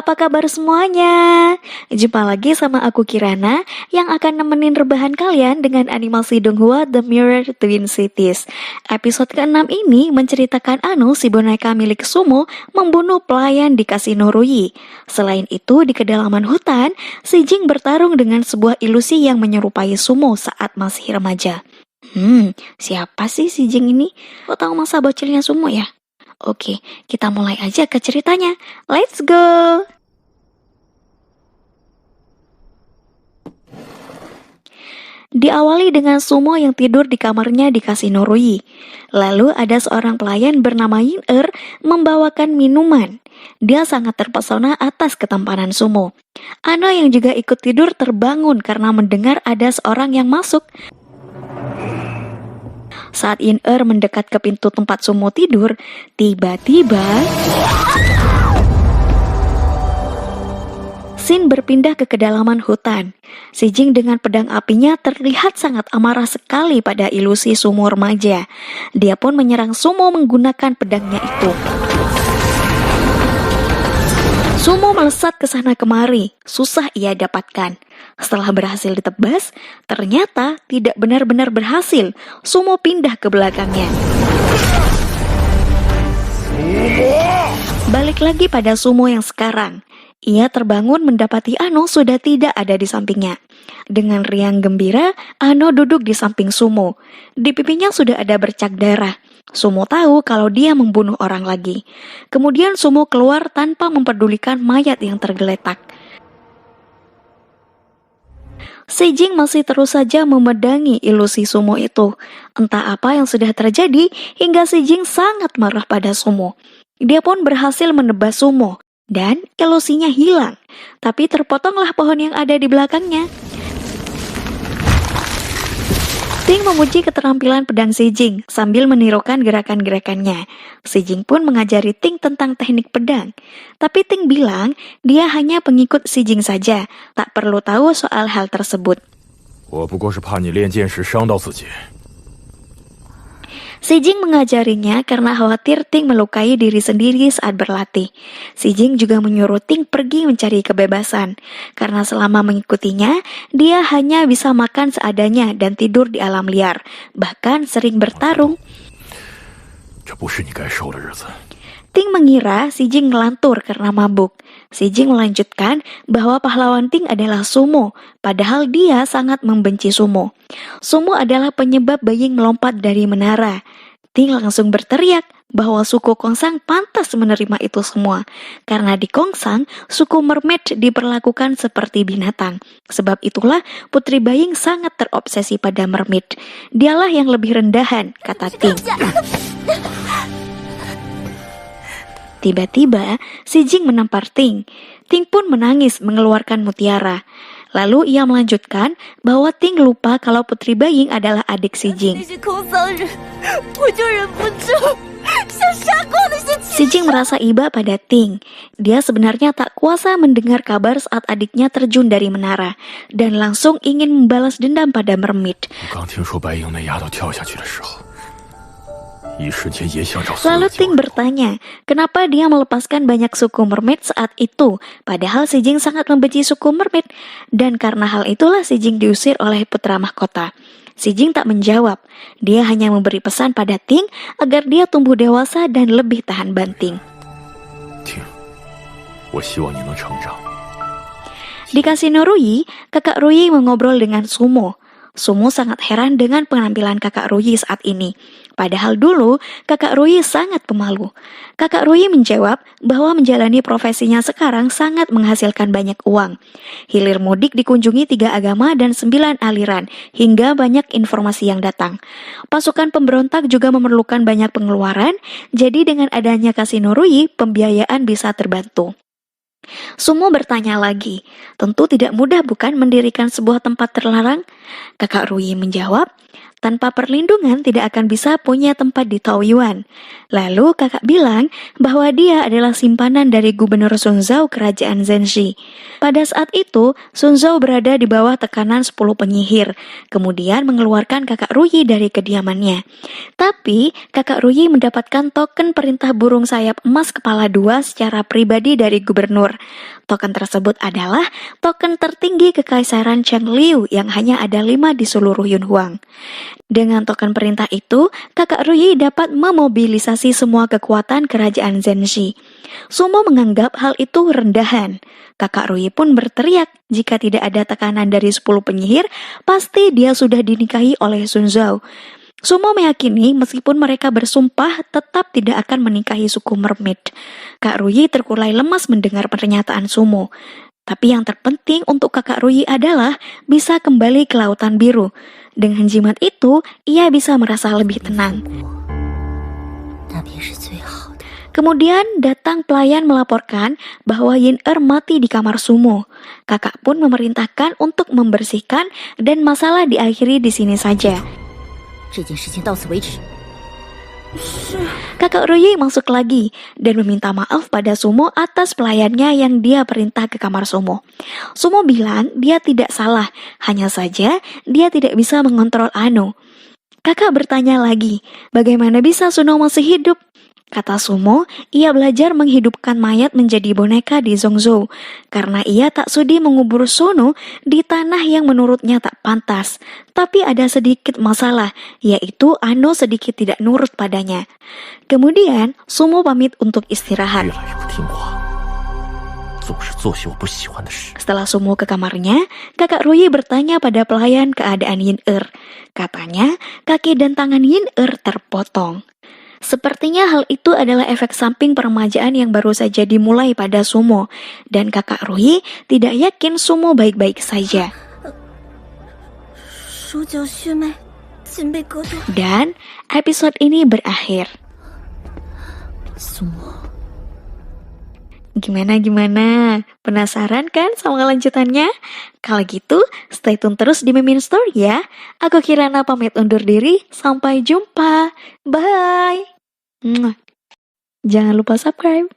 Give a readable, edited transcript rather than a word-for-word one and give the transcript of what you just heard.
apa kabar semuanya? Jumpa lagi sama aku Kirana yang akan nemenin rebahan kalian dengan animasi Donghua The Mirror Twin Cities. Episode ke-6 ini menceritakan Anu, si boneka milik Sumo, membunuh pelayan di kasino Ruyi. Selain itu, di kedalaman hutan, si Jing bertarung dengan sebuah ilusi yang menyerupai Sumo saat masih remaja. Siapa sih si Jing ini? Lo tahu masa bocilnya Sumo ya? Oke, kita mulai aja ke ceritanya. Let's go! Diawali dengan Sumo yang tidur di kamarnya di kasino Ruyi. Lalu ada seorang pelayan bernama Yin-er membawakan minuman. Dia sangat terpesona atas ketampanan Sumo. Ano yang juga ikut tidur terbangun karena mendengar ada seorang yang masuk. Saat Yin-er mendekat ke pintu tempat Sumo tidur, tiba-tiba Sin berpindah ke kedalaman hutan. Si Jing dengan pedang apinya terlihat sangat amarah sekali pada ilusi Sumo remaja. Dia pun menyerang Sumo menggunakan pedangnya itu. Sumo melesat ke sana kemari, susah ia dapatkan. Setelah berhasil ditebas, ternyata tidak benar-benar berhasil. Sumo pindah ke belakangnya. Balik lagi pada Sumo yang sekarang. Ia terbangun mendapati Ano sudah tidak ada di sampingnya. Dengan riang gembira, Ano duduk di samping Sumo. Di pipinya sudah ada bercak darah. Sumo tahu kalau dia membunuh orang lagi. Kemudian Sumo keluar tanpa mempedulikan mayat yang tergeletak. Si Jing masih terus saja memedangi ilusi Sumo itu. Entah apa yang sudah terjadi hingga si Jing sangat marah pada Sumo. Dia pun berhasil menebas Sumo dan ilusinya hilang. Tapi terpotonglah pohon yang ada di belakangnya. Ting memuji keterampilan pedang si Jing sambil menirukan gerakan-gerakannya. Si Jing pun mengajari Ting tentang teknik pedang. Tapi Ting bilang dia hanya pengikut si Jing saja, tak perlu tahu soal hal tersebut. Si Jing mengajarinya karena khawatir Ting melukai diri sendiri saat berlatih. Si Jing juga menyuruh Ting pergi mencari kebebasan. Karena selama mengikutinya, dia hanya bisa makan seadanya dan tidur di alam liar. Bahkan sering bertarung. Ting mengira si Jing ngelantur karena mabuk. Si Jing melanjutkan bahwa pahlawan Ting adalah Sumo, padahal dia sangat membenci Sumo. Sumo adalah penyebab Beiying melompat dari menara. Ting langsung berteriak bahwa suku Kongsang pantas menerima itu semua. Karena di Kongsang, suku mermaid diperlakukan seperti binatang. Sebab itulah Putri Beiying sangat terobsesi pada mermaid. Dialah yang lebih rendahan, kata Ting. Tiba-tiba, si Jing menampar Ting. Ting pun menangis mengeluarkan mutiara. Lalu ia melanjutkan bahwa Ting lupa kalau Putri Beiying adalah adik si Jing. Si Jing merasa iba pada Ting. Dia sebenarnya tak kuasa mendengar kabar saat adiknya terjun dari menara dan langsung ingin membalas dendam pada mermaid. Lalu Ting bertanya, kenapa dia melepaskan banyak suku mermaid saat itu, padahal si Jing sangat membenci suku mermaid, dan karena hal itulah si Jing diusir oleh putra mahkota. Si Jing tak menjawab, dia hanya memberi pesan pada Ting agar dia tumbuh dewasa dan lebih tahan banting. Di kasino Ruyi, kakak Ruyi mengobrol dengan Sumo. Sumo sangat heran dengan penampilan kakak Ruyi saat ini. Padahal dulu, kakak Ruyi sangat pemalu. Kakak Ruyi menjawab bahwa menjalani profesinya sekarang sangat menghasilkan banyak uang. Hilir mudik dikunjungi 3 agama dan 9 aliran, hingga banyak informasi yang datang. Pasukan pemberontak juga memerlukan banyak pengeluaran, jadi dengan adanya kasino Ruyi, pembiayaan bisa terbantu. Sumo bertanya lagi, tentu tidak mudah bukan mendirikan sebuah tempat terlarang? Kakak Ruyi menjawab, Tanpa perlindungan tidak akan bisa punya tempat di Taoyuan. Lalu kakak bilang bahwa dia adalah simpanan dari Gubernur Sun Zhao kerajaan Zhenxi. Pada saat itu, Sun Zhao berada di bawah tekanan 10 penyihir, kemudian mengeluarkan kakak Ruyi dari kediamannya. Tapi, kakak Ruyi mendapatkan token perintah burung sayap emas kepala 2 secara pribadi dari gubernur. Token tersebut adalah token tertinggi kekaisaran Cheng Liu yang hanya ada 5 di seluruh Yunhuang. Dengan token perintah itu, kakak Ruyi dapat memobilisasi semua kekuatan kerajaan Zhenxi. Sumo menganggap hal itu rendahan. Kakak Ruyi pun berteriak, jika tidak ada tekanan dari 10 penyihir, pasti dia sudah dinikahi oleh Sun Zhao. Sumo meyakini meskipun mereka bersumpah tetap tidak akan menikahi suku mermaid. Kak Ruyi terkulai lemas mendengar pernyataan Sumo. Tapi yang terpenting untuk kakak Ruyi adalah bisa kembali ke Lautan Biru. Dengan jimat itu, ia bisa merasa lebih tenang. Kemudian datang pelayan melaporkan bahwa Yin-er mati di kamar Sumo. Kakak pun memerintahkan untuk membersihkan dan masalah diakhiri di sini saja. Kakak Ruyi masuk lagi dan meminta maaf pada Sumo atas pelayannya yang dia perintah ke kamar Sumo. Sumo bilang dia tidak salah, hanya saja dia tidak bisa mengontrol Ano. Kakak bertanya lagi, bagaimana bisa Suno masih hidup? Kata Sumo, ia belajar menghidupkan mayat menjadi boneka di Zhongzhou karena ia tak sudi mengubur Suno di tanah yang menurutnya tak pantas. Tapi ada sedikit masalah, yaitu Ano sedikit tidak nurut padanya. Kemudian, Sumo pamit untuk istirahat. Setelah Sumo ke kamarnya, kakak Ruyi bertanya pada pelayan keadaan Yin-er. Katanya, kaki dan tangan Yin-er terpotong. Sepertinya hal itu adalah efek samping peremajaan yang baru saja dimulai pada Sumo, dan kakak Ruyi tidak yakin Sumo baik-baik saja. Dan episode ini berakhir. Gimana? Penasaran kan sama kelanjutannya? Kalau gitu, stay tune terus di Mimin Story ya. Aku Kirana pamit undur diri. Sampai jumpa. Bye. Jangan lupa subscribe.